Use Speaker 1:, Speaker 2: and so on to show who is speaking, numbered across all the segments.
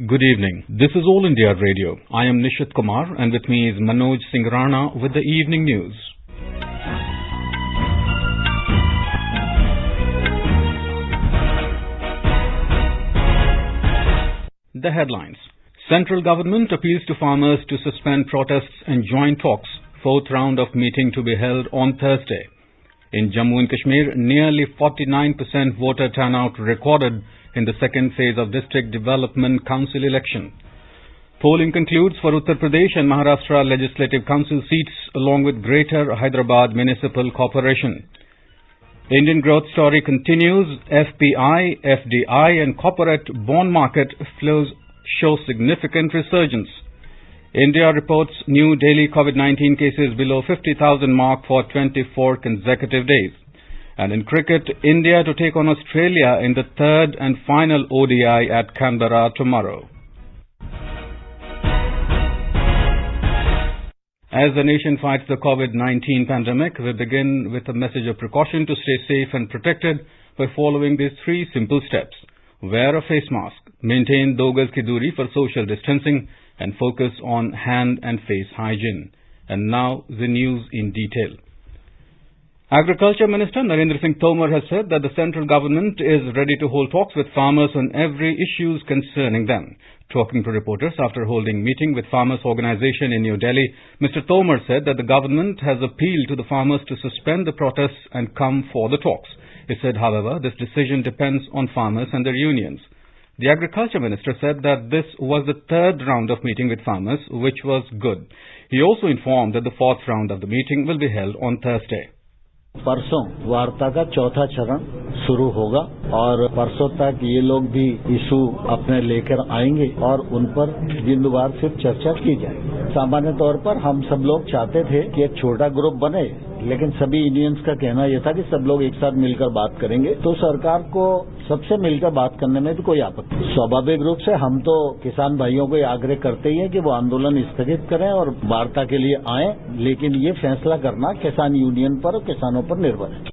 Speaker 1: Good evening. This is All India Radio. I am Nishit Kumar and with me is Manoj Singrana with the evening news. The headlines. Central government appeals to farmers to suspend protests and join talks. Fourth round of meeting to be held on Thursday. In Jammu and Kashmir, nearly 49% voter turnout recorded in the second phase of District Development Council election. Polling concludes for Uttar Pradesh and Maharashtra Legislative Council seats along with Greater Hyderabad Municipal Corporation. Indian growth story continues. FPI, FDI and corporate bond market flows show significant resurgence. India reports new daily COVID-19 cases below 50,000 mark for 24 consecutive days. And in cricket, India to take on Australia in the third and final ODI at Canberra tomorrow. As the nation fights the COVID-19 pandemic, we begin with a message of precaution to stay safe and protected by following these three simple steps. Wear a face mask, maintain 2 gaz ki duri for social distancing, and focus on hand and face hygiene. And now the news in detail. Agriculture Minister Narendra Singh Tomar has said that the central government is ready to hold talks with farmers on every issue concerning them. Talking to reporters after holding meeting with farmers' organization in New Delhi, Mr. Tomar said that the government has appealed to the farmers to suspend the protests and come for the talks. He said, however, this decision depends on farmers and their unions. The Agriculture Minister said that this was the third round of meeting with farmers, which was good. He also informed that the fourth round of the meeting will be held on Thursday.
Speaker 2: परसों वार्ता का चौथा चरण शुरू होगा और परसों तक ये लोग भी इशू अपने लेकर आएंगे और उन पर बिंदुवार फिर चर्चा की जाएगी। सामान्य तौर पर हम सब लोग चाहते थे कि एक छोटा ग्रुप बने, लेकिन सभी यूनियंस का कहना यह था कि सब लोग एक साथ मिलकर बात करेंगे, तो सरकार को सबसे मिलकर बात करने में भी कोई आपत्ति नहीं। स्वाभाविक रूप से हम तो किसान भाइयों को आग्रह करते ही हैं कि वो आंदोलन स्थगित करें और वार्ता के लिए आएं, लेकिन ये फैसला करना किसान यूनियन पर और किसानों पर निर्भर है।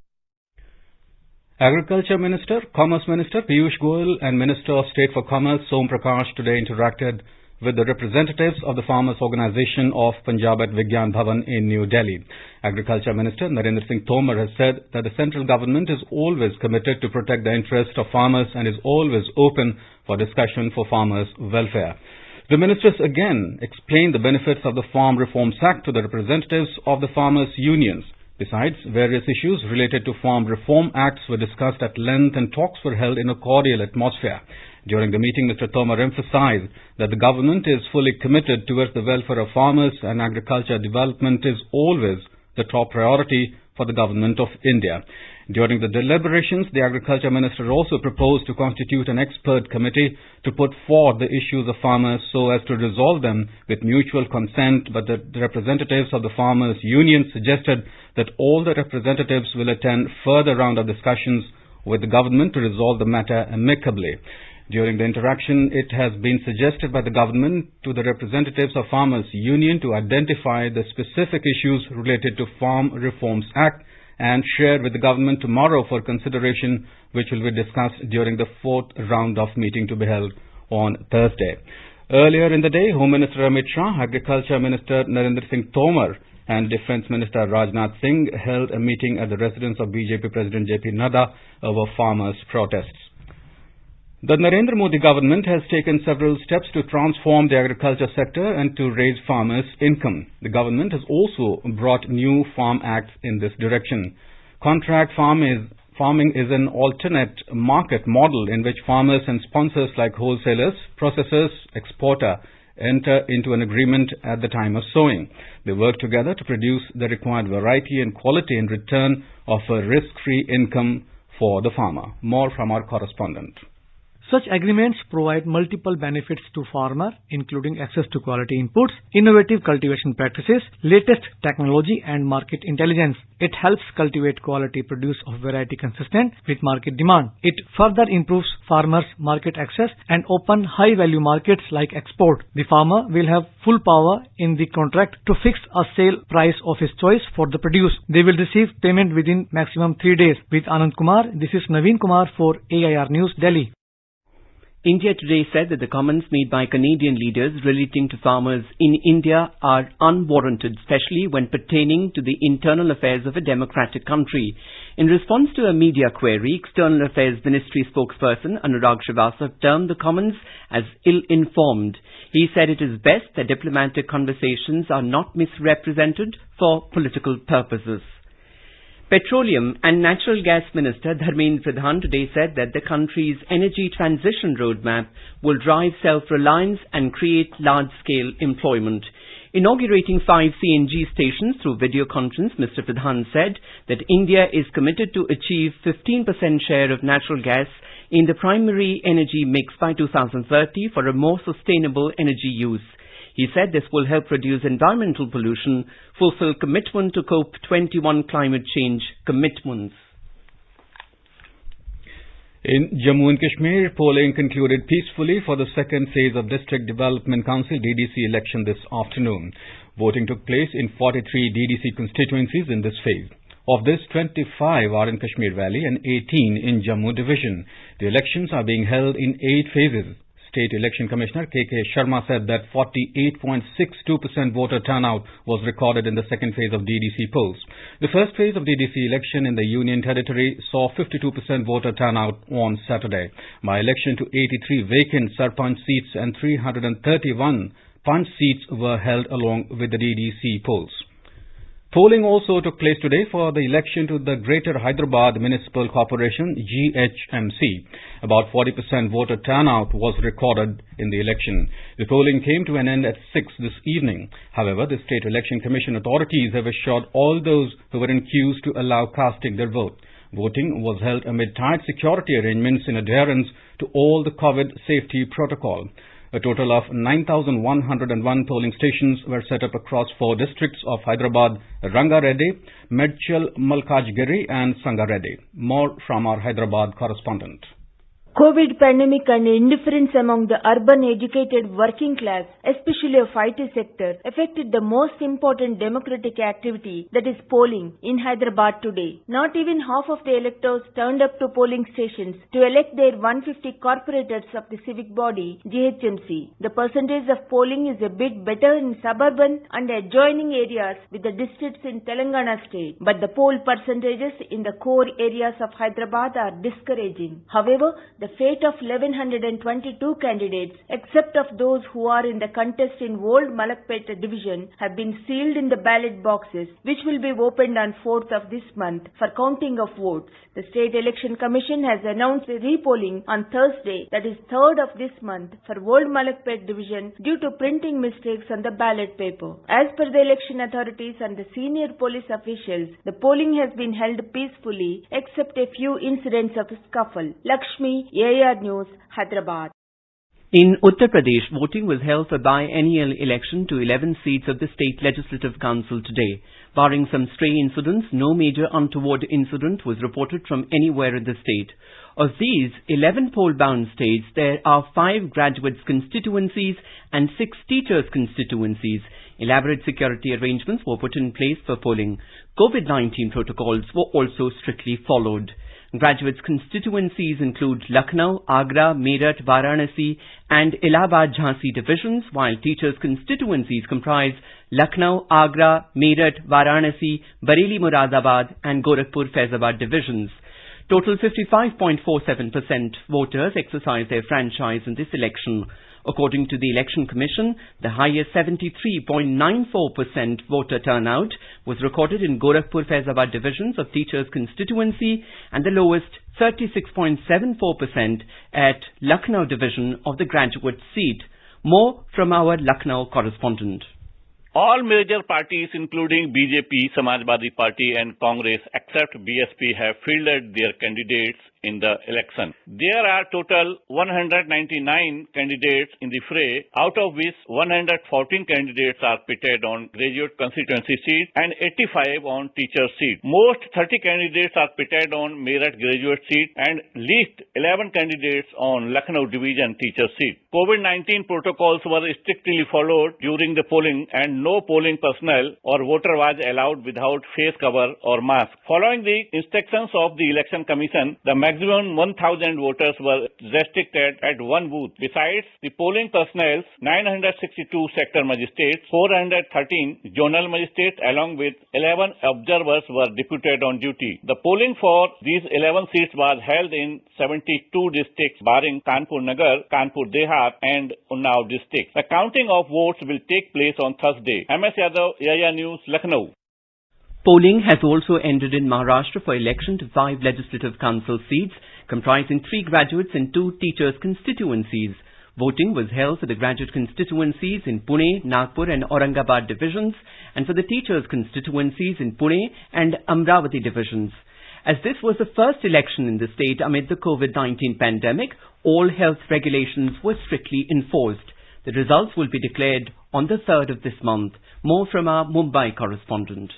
Speaker 1: Agriculture Minister, Commerce Minister Piyush Goyal and Minister of State for Commerce Som Prakash today interacted with the representatives of the Farmers Organization of Punjab at Vigyan Bhavan in New Delhi. Agriculture Minister Narendra Singh Tomar has said that the central government is always committed to protect the interests of farmers and is always open for discussion for farmers' welfare. The ministers again explained the benefits of the Farm Reforms Act to the representatives of the farmers' unions. Besides, various issues related to Farm Reform Acts were discussed at length and talks were held in a cordial atmosphere. During the meeting, Mr. Tomar emphasized that the government is fully committed towards the welfare of farmers and agriculture development is always the top priority for the government of India. During the deliberations, the Agriculture Minister also proposed to constitute an expert committee to put forward the issues of farmers so as to resolve them with mutual consent, but the representatives of the farmers' union suggested that all the representatives will attend further round of discussions with the government to resolve the matter amicably. During the interaction, it has been suggested by the government to the representatives of Farmers' Union to identify the specific issues related to Farm Reforms Act and share with the government tomorrow for consideration, which will be discussed during the fourth round of meeting to be held on Thursday. Earlier in the day, Home Minister Amit Shah, Agriculture Minister Narendra Singh Tomar and Defence Minister Rajnath Singh held a meeting at the residence of BJP President JP Nadda over farmers' protests. The Narendra Modi government has taken several steps to transform the agriculture sector and to raise farmers' income. The government has also brought new farm acts in this direction. Contract farming is an alternate market model in which farmers and sponsors like wholesalers, processors, exporter enter into an agreement at the time of sowing. They work together to produce the required variety and quality in return of a risk-free income for the farmer. More from our correspondent.
Speaker 3: Such agreements provide multiple benefits to farmer, including access to quality inputs, innovative cultivation practices, latest technology and market intelligence. It helps cultivate quality produce of variety consistent with market demand. It further improves farmers' market access and open high-value markets like export. The farmer will have full power in the contract to fix a sale price of his choice for the produce. They will receive payment within maximum 3 days. With Anand Kumar, this is Naveen Kumar for AIR News, Delhi.
Speaker 4: India Today said that the comments made by Canadian leaders relating to farmers in India are unwarranted, especially when pertaining to the internal affairs of a democratic country. In response to a media query, External Affairs Ministry spokesperson Anurag Srivastava termed the comments as ill-informed. He said it is best that diplomatic conversations are not misrepresented for political purposes. Petroleum and Natural Gas Minister Dharmendra Pradhan today said that the country's energy transition roadmap will drive self-reliance and create large-scale employment. Inaugurating 5 CNG stations through video conference, Mr. Pradhan said that India is committed to achieve 15% share of natural gas in the primary energy mix by 2030 for a more sustainable energy use. He said this will help reduce environmental pollution, fulfill commitment to COP21 climate change commitments.
Speaker 1: In Jammu and Kashmir, polling concluded peacefully for the second phase of District Development Council DDC election this afternoon. Voting took place in 43 DDC constituencies in this phase. Of this, 25 are in Kashmir Valley and 18 in Jammu Division. The elections are being held in 8 phases. State Election Commissioner K.K. Sharma said that 48.62% voter turnout was recorded in the second phase of DDC polls. The first phase of DDC election in the Union Territory saw 52% voter turnout on Saturday. By-election to 83 vacant Sarpanch seats and 331 Panch seats were held along with the DDC polls. Polling also took place today for the election to the Greater Hyderabad Municipal Corporation GHMC. About 40% voter turnout was recorded in the election. The polling came to an end at 6 this evening. However, the State Election Commission authorities have assured all those who were in queues to allow casting their vote. Voting was held amid tight security arrangements in adherence to all the COVID safety protocol. A total of 9,101 polling stations were set up across 4 districts of Hyderabad, Rangareddy, Medchal, Malkajgiri and Sangareddy. More from our Hyderabad correspondent.
Speaker 5: COVID pandemic and indifference among the urban educated working class, especially of IT sector, affected the most important democratic activity, that is polling, in Hyderabad today. Not even half of the electors turned up to polling stations to elect their 150 corporators of the civic body, GHMC. The percentage of polling is a bit better in suburban and adjoining areas with the districts in Telangana state, but the poll percentages in the core areas of Hyderabad are discouraging. However, the fate of 1122 candidates, except of those who are in the contest in Old Malakpet division, have been sealed in the ballot boxes, which will be opened on 4th of this month for counting of votes. The State Election Commission has announced a repolling on Thursday, that is 3rd of this month, for Old Malakpet division due to printing mistakes on the ballot paper. As per the election authorities and the senior police officials, the polling has been held peacefully except a few incidents of scuffle. Lakshmi, AR News, Hyderabad.
Speaker 4: In Uttar Pradesh, voting was held for biennial election to 11 seats of the State Legislative Council today. Barring some stray incidents, no major untoward incident was reported from anywhere in the state. Of these 11 poll-bound states, there are 5 graduates constituencies and 6 teachers constituencies. Elaborate security arrangements were put in place for polling. COVID-19 protocols were also strictly followed. Graduates constituencies include Lucknow, Agra, Meerut, Varanasi and Allahabad Jhansi divisions, while teachers constituencies comprise Lucknow, Agra, Meerut, Varanasi, Bareilly Moradabad and Gorakhpur Faizabad divisions. Total 55.47% voters exercised their franchise in this election. According to the Election Commission, the highest 73.94% voter turnout was recorded in Gorakhpur Faizabad divisions of teachers constituency and the lowest 36.74% at Lucknow division of the graduate seat. More from our Lucknow correspondent.
Speaker 6: All major parties including BJP, Samajwadi Party and Congress except BSP have fielded their candidates in the election. There are total 199 candidates in the fray, out of which 114 candidates are pitted on graduate constituency seat and 85 on teacher seat. Most 30 candidates are pitted on Meerut graduate seat and least 11 candidates on Lucknow division teacher seat. COVID-19 protocols were strictly followed during the polling and no polling personnel or voter was allowed without face cover or mask. Following the instructions of the Election Commission, the maximum 1,000 voters were restricted at one booth. Besides the polling personnel, 962 sector magistrates, 413 zonal magistrates along with 11 observers were deputed on duty. The polling for these 11 seats was held in 72 districts barring Kanpur Nagar, Kanpur Dehat and Unnao districts. The counting of votes will take place on Thursday. MS Yadav, AIR News, Lucknow.
Speaker 4: Polling has also ended in Maharashtra for election to 5 legislative council seats, comprising 3 graduates and 2 teachers' constituencies. Voting was held for the graduate constituencies in Pune, Nagpur and Aurangabad divisions, and for the teachers' constituencies in Pune and Amravati divisions. As this was the first election in the state amid the COVID-19 pandemic, all health regulations were strictly enforced. The results will be declared on the 3rd of this month. More from our Mumbai correspondent.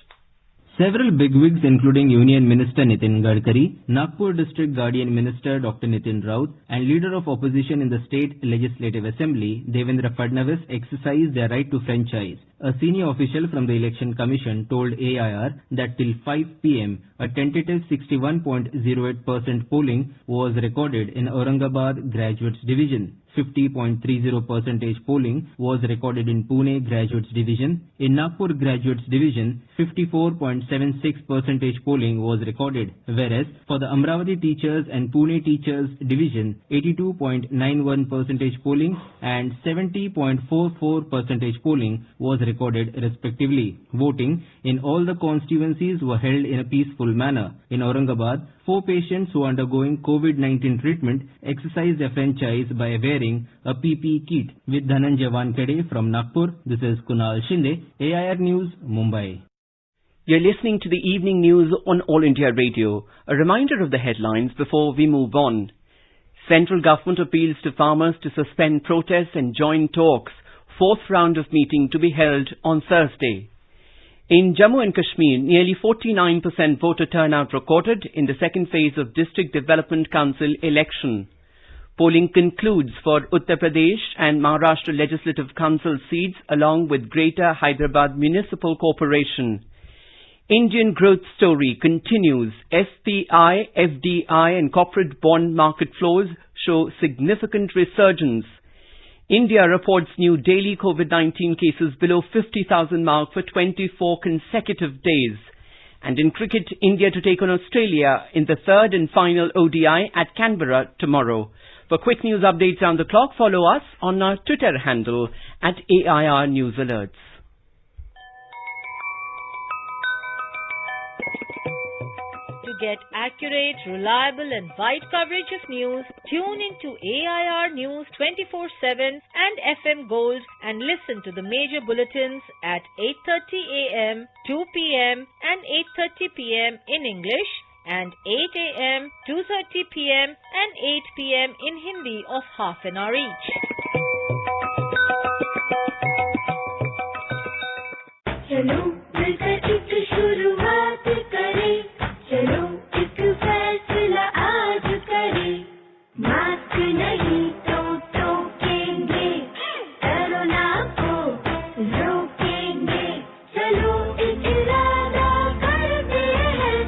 Speaker 7: Several bigwigs including Union Minister Nitin Gadkari, Nagpur District Guardian Minister Dr. Nitin Raut and Leader of Opposition in the State Legislative Assembly, Devendra Fadnavis, exercised their right to franchise. A senior official from the Election Commission told AIR that till 5 p.m. a tentative 61.08% polling was recorded in Aurangabad Graduates Division. 50.30% polling was recorded in Pune Graduates Division. In Nagpur Graduates Division, 54.76% polling was recorded, whereas for the Amravati Teachers and Pune Teachers Division, 82.91% polling and 70.44% polling was recorded respectively. Voting in all the constituencies were held in a peaceful manner. In Aurangabad, 4 patients who are undergoing COVID-19 treatment exercised their franchise by wearing a PPE kit. With Dhananjay Wankade from Nagpur, this is Kunal Shinde, AIR News, Mumbai.
Speaker 4: You're listening to the evening news on All India Radio. A reminder of the headlines before we move on. Central government appeals to farmers to suspend protests and join talks. 4th round of meeting to be held on Thursday. In Jammu and Kashmir, nearly 49% voter turnout recorded in the second phase of District Development Council election. Polling concludes for Uttar Pradesh and Maharashtra Legislative Council seats along with Greater Hyderabad Municipal Corporation. Indian growth story continues. FPI, FDI and corporate bond market flows show significant resurgence. India reports new daily COVID-19 cases below 50,000 mark for 24 consecutive days. And in cricket, India to take on Australia in the 3rd and final ODI at Canberra tomorrow. For quick news updates round the clock, follow us on our Twitter handle at AIR News Alerts.
Speaker 8: To get accurate, reliable and wide coverage of news, tune into AIR News 24/7 and FM Gold and listen to the major bulletins at 8:30 a.m., 2 p.m. and 8:30 p.m. in English and 8 a.m., 2:30 p.m. and 8 p.m. in Hindi of half an hour each.
Speaker 9: चलो मिलकर एक शुरुआत करें, चलो एक फैसला आज करें, मास्क नहीं तो टोकेंगे, कोरोना को रोकेंगे, चलो एक इरादा करते हैं,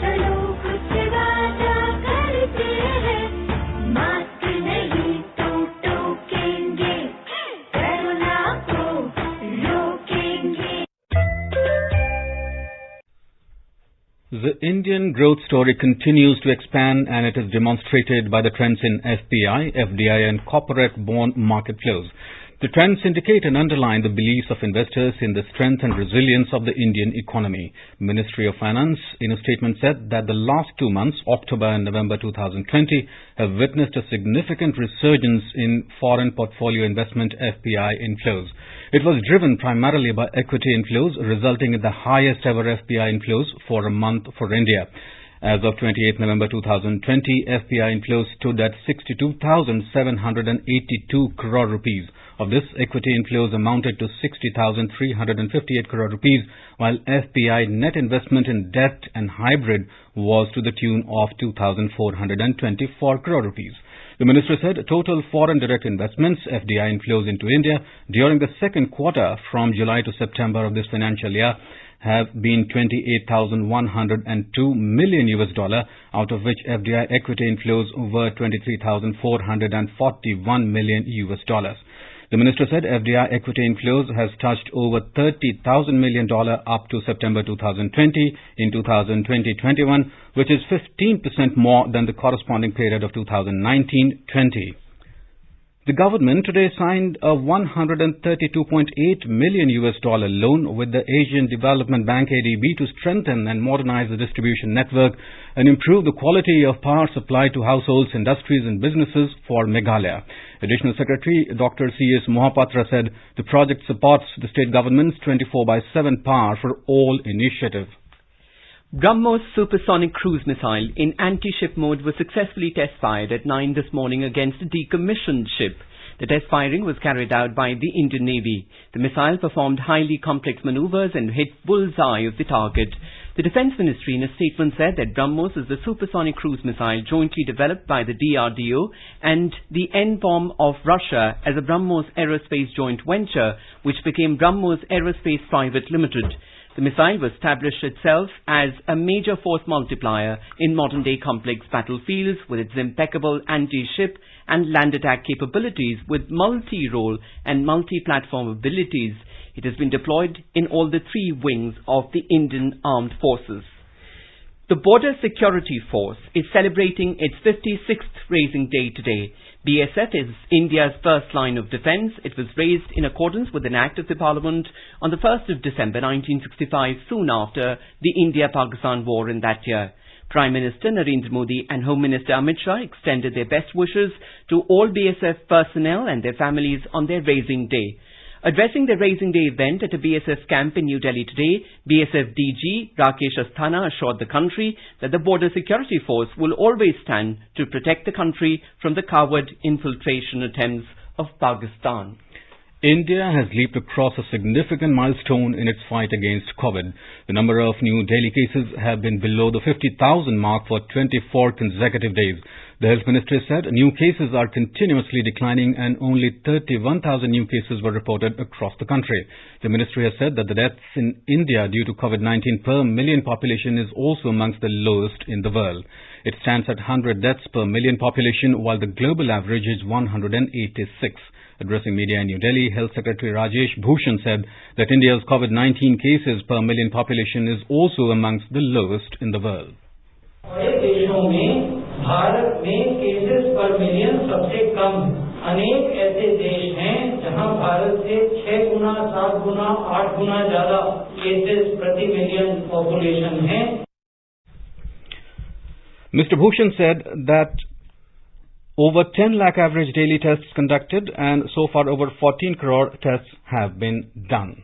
Speaker 9: चलो कुछ वादा करते हैं, मास्क नहीं तो टोकेंगे, कोरोना को रोकेंगे.
Speaker 1: The Indian growth story continues to expand and it is demonstrated by the trends in FPI, FDI and corporate bond market flows. The trends indicate and underline the beliefs of investors in the strength and resilience of the Indian economy. Ministry of Finance in a statement said that the last 2 months, October and November 2020, have witnessed a significant resurgence in foreign portfolio investment FPI inflows. It was driven primarily by equity inflows, resulting in the highest ever FPI inflows for a month for India. As of 28 November 2020, FPI inflows stood at 62,782 crore rupees. Of this, equity inflows amounted to 60,358 crore rupees, while FPI net investment in debt and hybrid was to the tune of 2,424 crore rupees. The minister said total foreign direct investments, FDI inflows into India during the second quarter from July to September of this financial year have been $28,102 million, out of which FDI equity inflows were $23,441 million. The minister said FDI equity inflows has touched over $30,000 million up to September 2020 in 2020-21, which is 15% more than the corresponding period of 2019-20. The government today signed a $132.8 million loan with the Asian Development Bank ADB to strengthen and modernize the distribution network and improve the quality of power supply to households, industries and businesses for Meghalaya. Additional Secretary Dr. C.S. Mohapatra said the project supports the state government's 24/7 power for all initiative.
Speaker 4: BrahMos supersonic cruise missile in anti-ship mode was successfully test-fired at 9 this morning against a decommissioned ship. The test firing was carried out by the Indian Navy. The missile performed highly complex maneuvers and hit bullseye of the target. The Defence Ministry in a statement said that BrahMos is the supersonic cruise missile jointly developed by the DRDO and the NBOM of Russia as a BrahMos Aerospace joint venture, which became BrahMos Aerospace Private Limited. The missile was established itself as a major force multiplier in modern-day complex battlefields with its impeccable anti-ship and land attack capabilities with multi-role and multi-platform abilities. It has been deployed in all the three wings of the Indian Armed Forces. The Border Security Force is celebrating its 56th raising day today. BSF is India's first line of defence. It was raised in accordance with an Act of the Parliament on the 1st of December 1965, soon after the India-Pakistan war in that year. Prime Minister Narendra Modi and Home Minister Amit Shah extended their best wishes to all BSF personnel and their families on their raising day. Addressing the Raising Day event at a BSF camp in New Delhi today, BSF DG Rakesh Asthana assured the country that the Border Security Force will always stand to protect the country from the coward infiltration attempts of Pakistan.
Speaker 1: India has leaped across a significant milestone in its fight against COVID. The number of new daily cases have been below the 50,000 mark for 24 consecutive days. The Health Ministry said new cases are continuously declining and only 31,000 new cases were reported across the country. The ministry has said that the deaths in India due to COVID-19 per million population is also amongst the lowest in the world. It stands at 100 deaths per million population, while the global average is 186. Addressing media in New Delhi, Health Secretary Rajesh Bhushan said that India's COVID-19 cases per million population is also amongst the lowest in the world.
Speaker 10: Bharat में cases पर million सबसे कम अनेक ऐसे देश हैं जहां भारत से 6 गुना, 7 गुना, 8 गुना ज्यादा केसेस प्रति मिलियन पॉपुलेशन है.
Speaker 1: Mr. Bhushan said that over 10 lakh average daily tests conducted and so far over 14 crore tests have been done.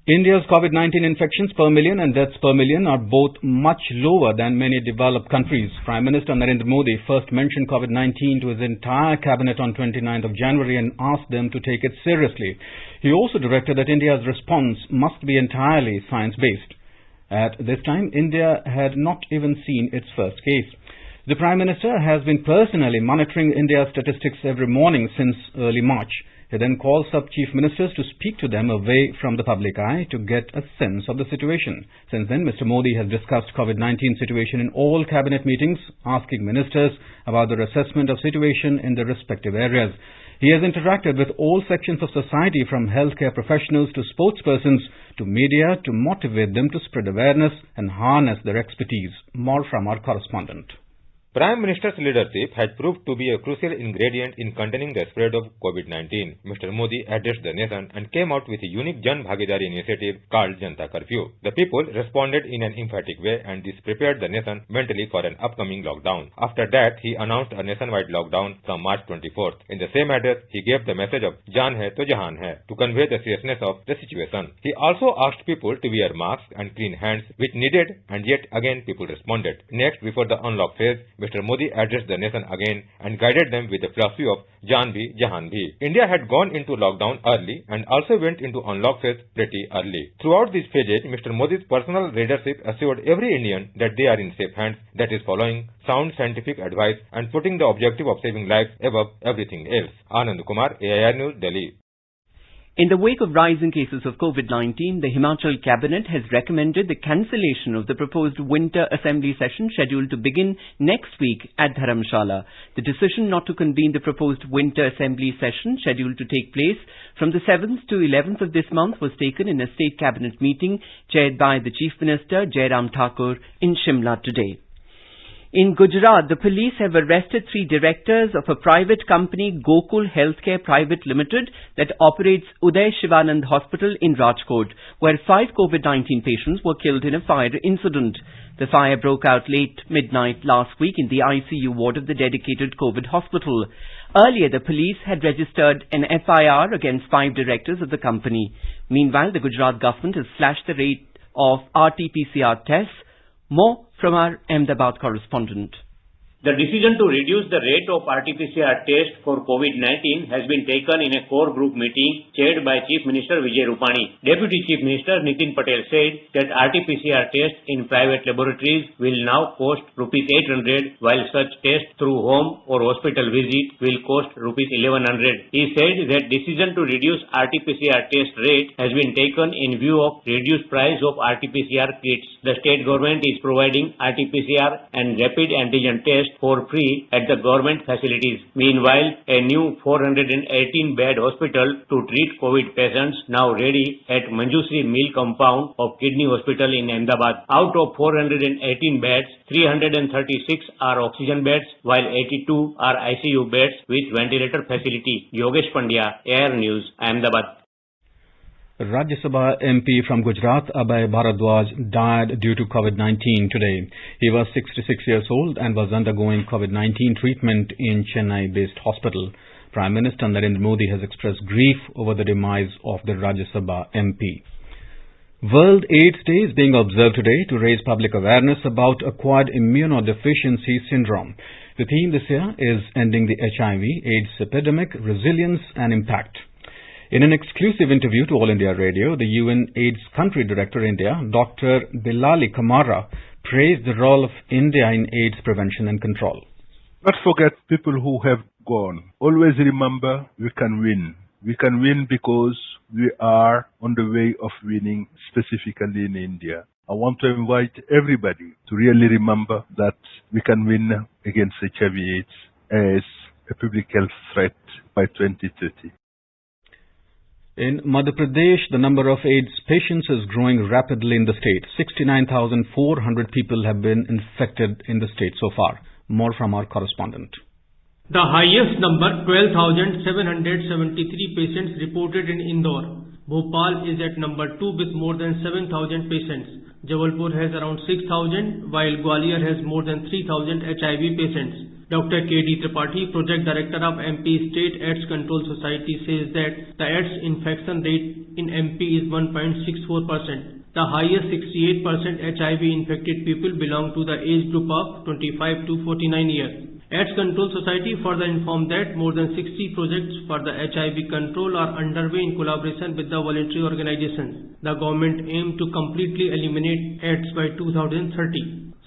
Speaker 1: India's COVID-19 infections per million and deaths per million are both much lower than many developed countries. Prime Minister Narendra Modi first mentioned COVID-19 to his entire cabinet on 29th of January and asked them to take it seriously. He also directed that India's response must be entirely science-based. At this time, India had not even seen its first case. The Prime Minister has been personally monitoring India's statistics every morning since early March. He then calls up chief ministers to speak to them away from the public eye to get a sense of the situation. Since then, Mr. Modi has discussed COVID-19 situation in all cabinet meetings, asking ministers about their assessment of situation in their respective areas. He has interacted with all sections of society, from healthcare professionals to sportspersons to media, to motivate them to spread awareness and harness their expertise. More from our correspondent.
Speaker 11: Prime Minister's leadership has proved to be a crucial ingredient in containing the spread of COVID-19. Mr. Modi addressed the nation and came out with a unique Jan Bhagidari initiative called Janta Curfew. The people responded in an emphatic way, and this prepared the nation mentally for an upcoming lockdown. After that, he announced a nationwide lockdown from March 24th. In the same address, he gave the message of Jaan hai to Jahan hai to convey the seriousness of the situation. He also asked people to wear masks and clean hands, which needed, and yet again people responded. Next, before the unlock phase, Mr. Modi addressed the nation again and guided them with the philosophy of Jaan bhi, Jahan bhi. India had gone into lockdown early and also went into unlock phase pretty early. Throughout these phases, Mr. Modi's personal leadership assured every Indian that they are in safe hands, that is following sound scientific advice and putting the objective of saving lives above everything else. Anand Kumar, AIR News, Delhi.
Speaker 4: In the wake of rising cases of COVID-19, the Himachal Cabinet has recommended the cancellation of the proposed winter assembly session scheduled to begin next week at Dharamshala. The decision not to convene the proposed winter assembly session scheduled to take place from the 7th to 11th of this month was taken in a state cabinet meeting chaired by the Chief Minister Jairam Thakur in Shimla today. In Gujarat, the police have arrested 3 directors of a private company, Gokul Healthcare Private Limited, that operates Uday Shivanand Hospital in Rajkot, where 5 COVID-19 patients were killed in a fire incident. The fire broke out late midnight last week in the ICU ward of the dedicated COVID hospital. Earlier, the police had registered an FIR against 5 directors of the company. Meanwhile, the Gujarat government has slashed the rate of RT-PCR tests. More from our Ahmedabad correspondent.
Speaker 12: The decision to reduce the rate of RT-PCR test for COVID-19 has been taken in a core group meeting chaired by Chief Minister Vijay Rupani. Deputy Chief Minister Nitin Patel said that RT-PCR tests in private laboratories will now cost rupees 800, while such tests through home or hospital visit will cost rupees 1100. He said that decision to reduce RT-PCR test rate has been taken in view of reduced price of RT-PCR kits. The state government is providing RT-PCR and rapid antigen tests for free at the government facilities. Meanwhile, a new 418-bed hospital to treat COVID patients now ready at Manjusri Mill compound of Kidney Hospital in Ahmedabad. Out of 418 beds, 336 are oxygen beds, while 82 are ICU beds with ventilator facility. Yogesh Pandya, Air News, Ahmedabad.
Speaker 1: Rajya Sabha MP from Gujarat, Abhay Bharadwaj, died due to COVID-19 today. He was 66 years old and was undergoing COVID-19 treatment in Chennai-based hospital. Prime Minister Narendra Modi has expressed grief over the demise of the Rajya Sabha MP. World AIDS Day is being observed today to raise public awareness about acquired immunodeficiency syndrome. The theme this year is Ending the HIV/AIDS Epidemic, Resilience and Impact. In an exclusive interview to All India Radio, the UN AIDS Country Director India, Dr. Bilali Kamara, praised the role of India in AIDS prevention and control.
Speaker 13: Not forget people who have gone. Always remember we can win. We can win because we are on the way of winning, specifically in India. I want to invite everybody to really remember that we can win against HIV/AIDS as a public health threat by 2030.
Speaker 1: In Madhya Pradesh, the number of AIDS patients is growing rapidly in the state. 69,400 people have been infected in the state so far. More from our correspondent.
Speaker 14: The highest number, 12,773 patients reported in Indore. Bhopal is at number 2 with more than 7,000 patients. Jabalpur has around 6,000, while Gwalior has more than 3,000 HIV patients. Dr. K.D. Tripathi, Project Director of MP State AIDS Control Society, says that the AIDS infection rate in MP is 1.64%. The highest 68% HIV-infected people belong to the age group of 25 to 49 years. AIDS Control Society further informed that more than 60 projects for the HIV control are underway in collaboration with the voluntary organizations. The government aims to completely eliminate AIDS by 2030.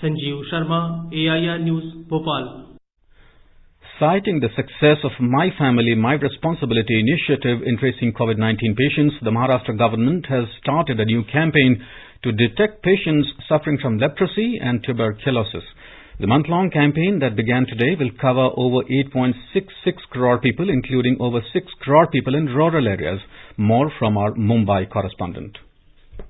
Speaker 14: Sanjeev Sharma, AIR News, Bhopal.
Speaker 1: Citing the success of My Family, My Responsibility initiative in tracing COVID-19 patients, the Maharashtra government has started a new campaign to detect patients suffering from leprosy and tuberculosis. The month-long campaign that began today will cover over 8.66 crore people, including over 6 crore people in rural areas. More from our Mumbai correspondent.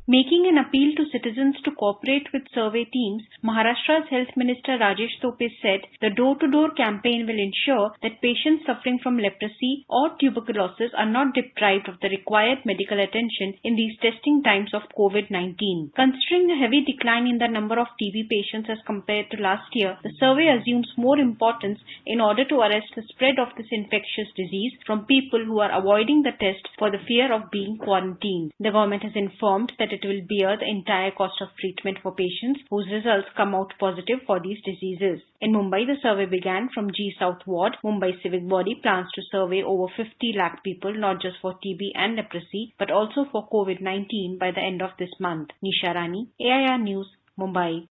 Speaker 15: Making an appeal to citizens to cooperate with survey teams, Maharashtra's Health Minister Rajesh Tope said the door-to-door campaign will ensure that patients suffering from leprosy or tuberculosis are not deprived of the required medical attention in these testing times of COVID-19. Considering the heavy decline in the number of TB patients as compared to last year, the survey assumes more importance in order to arrest the spread of this infectious disease from people who are avoiding the test for the fear of being quarantined. The government has informed that it will bear the entire cost of treatment for patients whose results come out positive for these diseases. In Mumbai, the survey began from G South Ward. Mumbai Civic Body plans to survey over 50 lakh people, not just for TB and leprosy, but also for COVID-19 by the end of this month. Nisha Rani, AIR News, Mumbai.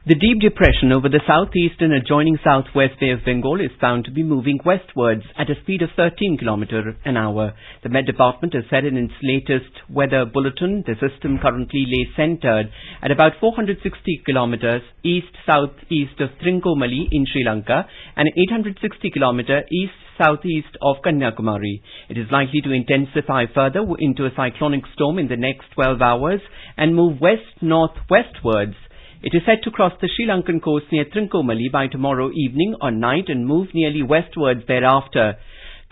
Speaker 4: The deep depression over the southeast and adjoining southwest Bay of Bengal is found to be moving westwards at a speed of 13 km an hour. The Met Department has said in its latest weather bulletin the system currently lays centered at about 460 km east-southeast of Trincomalee in Sri Lanka and 860 km east-southeast of Kanyakumari. It is likely to intensify further into a cyclonic storm in the next 12 hours and move west-northwestwards. It is set to cross the Sri Lankan coast near Trincomalee by tomorrow evening or night and move nearly westwards thereafter.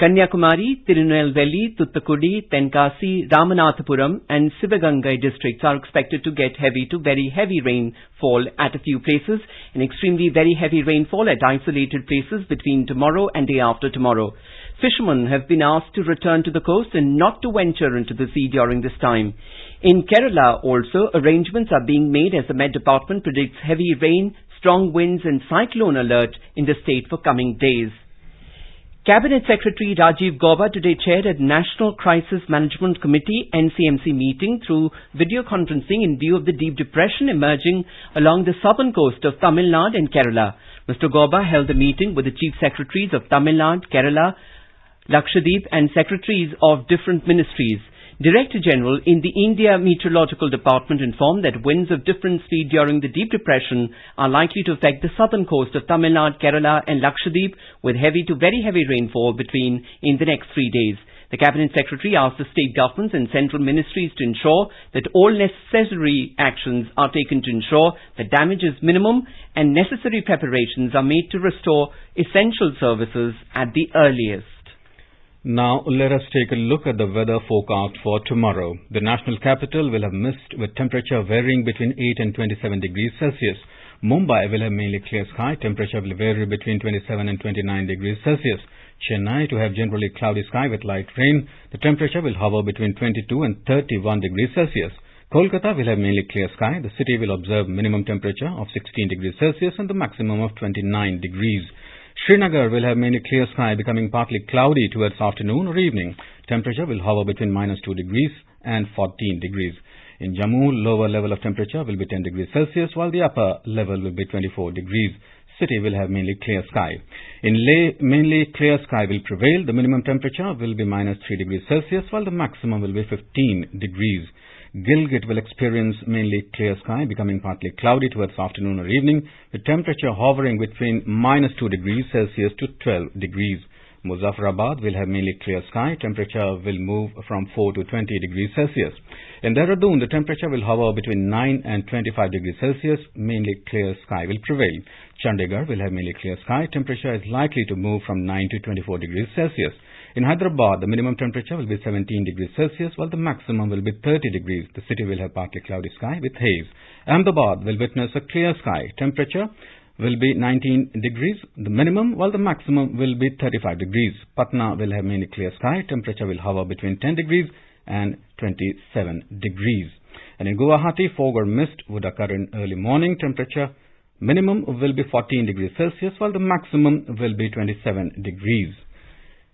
Speaker 4: Kanyakumari, Tirunelveli, Thoothukudi, Tenkasi, Ramanathapuram and Sivagangai districts are expected to get heavy to very heavy rainfall at a few places and extremely very heavy rainfall at isolated places between tomorrow and day after tomorrow. Fishermen have been asked to return to the coast and not to venture into the sea during this time. In Kerala also, arrangements are being made as the Met Department predicts heavy rain, strong winds and cyclone alert in the state for coming days. Cabinet Secretary Rajiv Gauba today chaired a National Crisis Management Committee NCMC meeting through video conferencing in view of the deep depression emerging along the southern coast of Tamil Nadu and Kerala. Mr. Gauba held a meeting with the Chief Secretaries of Tamil Nadu, Kerala, Lakshadweep and Secretaries of different ministries. Director General in the India Meteorological Department informed that winds of different speed during the deep depression are likely to affect the southern coast of Tamil Nadu, Kerala and Lakshadweep with heavy to very heavy rainfall in the next 3 days. The Cabinet Secretary asked the state governments and central ministries to ensure that all necessary actions are taken to ensure that damage is minimum and necessary preparations are made to restore essential services at the earliest.
Speaker 1: Now let us take a look at the weather forecast for tomorrow. The national capital will have mist with temperature varying between 8 and 27 degrees Celsius. Mumbai will have mainly clear sky. Temperature will vary between 27 and 29 degrees Celsius. Chennai to have generally cloudy sky with light rain. The temperature will hover between 22 and 31 degrees Celsius. Kolkata will have mainly clear sky. The city will observe minimum temperature of 16 degrees Celsius and the maximum of 29 degrees. Srinagar will have mainly clear sky becoming partly cloudy towards afternoon or evening. Temperature will hover between -2 degrees and 14 degrees. In Jammu, lower level of temperature will be 10 degrees Celsius while the upper level will be 24 degrees. City will have mainly clear sky. In Leh, mainly clear sky will prevail. The minimum temperature will be -3 degrees Celsius while the maximum will be 15 degrees. Gilgit will experience mainly clear sky becoming partly cloudy towards afternoon or evening with temperature hovering between -2 degrees Celsius to 12 degrees. Muzaffarabad will have mainly clear sky. Temperature will move from 4 to 20 degrees Celsius. In Dehradun, the temperature will hover between 9 and 25 degrees Celsius. Mainly clear sky will prevail. Chandigarh will have mainly clear sky. Temperature is likely to move from 9 to 24 degrees Celsius. In Hyderabad, the minimum temperature will be 17 degrees Celsius while the maximum will be 30 degrees. The city will have partly cloudy sky with haze. Ahmedabad will witness a clear sky. Temperature will be 19 degrees, the minimum, while the maximum will be 35 degrees. Patna will have mainly clear sky. Temperature will hover between 10 degrees and 27 degrees. And in Guwahati, fog or mist would occur in early morning. Temperature minimum will be 14 degrees Celsius while the maximum will be 27 degrees.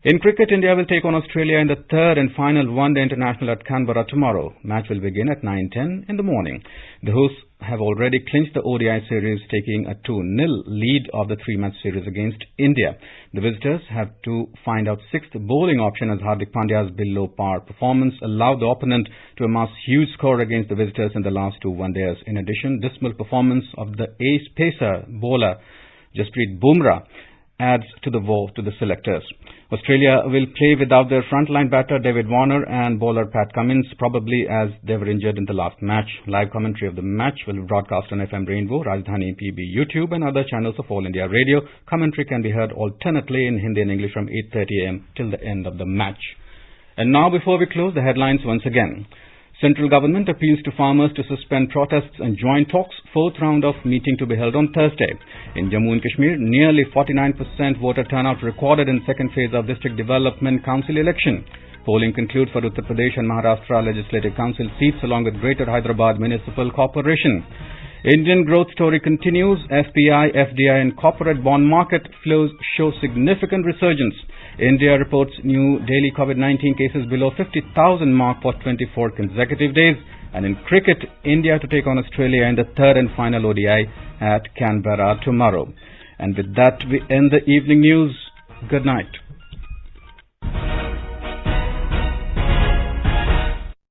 Speaker 1: In cricket, India will take on Australia in the third and final one-day international at Canberra tomorrow. Match will begin at 9:10 in the morning. The hosts have already clinched the ODI series, taking a 2-0 lead of the three-match series against India. The visitors have to find out sixth bowling option as Hardik Pandya's below-par performance allowed the opponent to amass huge score against the visitors in the last two one-days. In addition, dismal performance of the ace pacer bowler Jasprit Bumrah adds to the woe to the selectors. Australia will play without their frontline batter David Warner and bowler Pat Cummins, probably as they were injured in the last match. Live commentary of the match will be broadcast on FM Rainbow, Rajdhani, PB, YouTube and other channels of All India Radio. Commentary can be heard alternately in Hindi and English from 8:30 am till the end of the match. And now, before we close, the headlines once again. Central government appeals to farmers to suspend protests and join talks. Fourth round of meeting to be held on Thursday. In Jammu and Kashmir, nearly 49% voter turnout recorded in second phase of District Development Council election. Polling concludes for Uttar Pradesh and Maharashtra Legislative Council seats along with Greater Hyderabad Municipal Corporation. Indian growth story continues. FPI, FDI and corporate bond market flows show significant resurgence. India reports new daily COVID-19 cases below 50,000 mark for 24 consecutive days. And in cricket, India to take on Australia in the third and final ODI at Canberra tomorrow. And with that, we end the evening news. Good night.